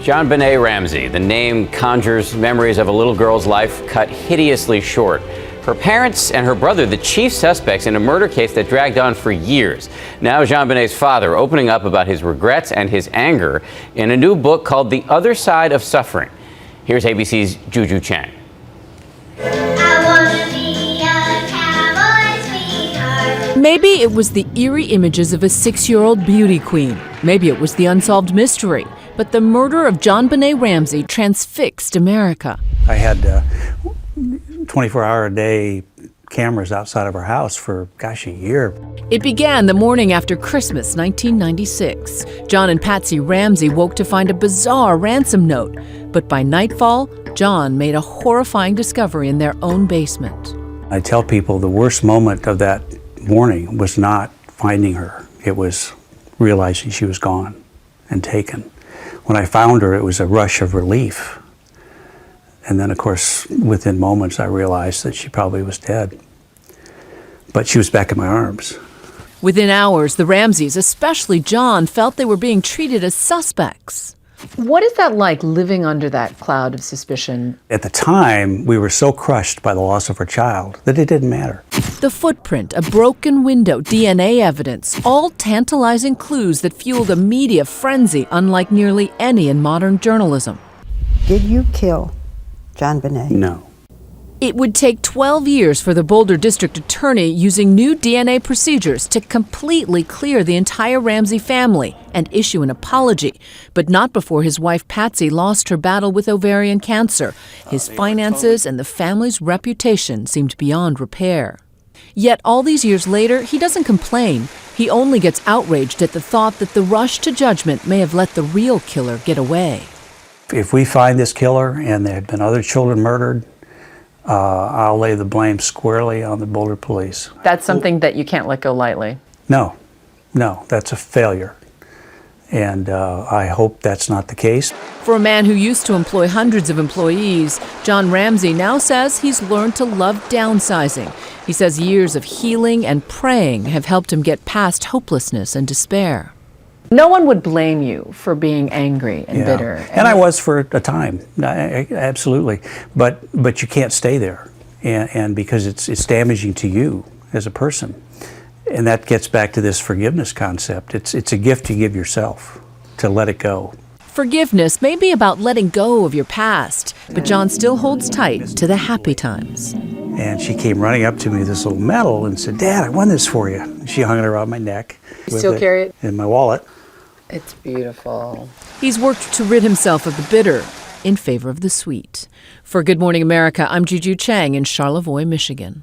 JonBenet Ramsey. The name conjures memories of a little girl's life cut hideously short. Her parents and her brother, the chief suspects in a murder case that dragged on for years. Now JonBenet's father opening up about his regrets and his anger in a new book called The Other Side of Suffering. Here's ABC's Juju Chang. Maybe it was the eerie images of a 6-year-old beauty queen. Maybe it was the unsolved mystery. But the murder of JonBenet Ramsey transfixed America. I had 24-hour-a-day cameras outside of our house for, a year. It began the morning after Christmas, 1996. John and Patsy Ramsey woke to find a bizarre ransom note. But by nightfall, John made a horrifying discovery in their own basement. I tell people the worst moment of that morning was not finding her. It was realizing she was gone and taken. When I found her, it was a rush of relief. And then, of course, within moments, I realized that she probably was dead. But she was back in my arms. Within hours, the Ramseys, especially John, felt they were being treated as suspects. What is that like, living under that cloud of suspicion? At the time, we were so crushed by the loss of our child that it didn't matter. The footprint, a broken window, DNA evidence, all tantalizing clues that fueled a media frenzy unlike nearly any in modern journalism. Did you kill JonBenet? No. It would take 12 years for the Boulder district attorney, using new DNA procedures, to completely clear the entire Ramsey family and issue an apology. But not before his wife Patsy lost her battle with ovarian cancer. His finances and the family's reputation seemed beyond repair. Yet all these years later, he doesn't complain. He only gets outraged at the thought that the rush to judgment may have let the real killer get away. If we find this killer and there had been other children murdered, I'll lay the blame squarely on the Boulder police. That's something that you can't let go lightly. No, that's a failure. And I hope that's not the case. For a man who used to employ hundreds of employees, John Ramsey now says he's learned to love downsizing. He says years of healing and praying have helped him get past hopelessness and despair. No one would blame you for being angry and bitter. And I was for a time, absolutely. But you can't stay there, and because it's damaging to you as a person. And that gets back to this forgiveness concept. It's a gift you give yourself to let it go. Forgiveness may be about letting go of your past, but John still holds tight to the happy times. And she came running up to me with this little medal and said, "Dad, I won this for you." She hung it around my neck. You still carry it? In my wallet. It's beautiful. He's worked to rid himself of the bitter in favor of the sweet. For Good Morning America, I'm Juju Chang in Charlevoix, Michigan.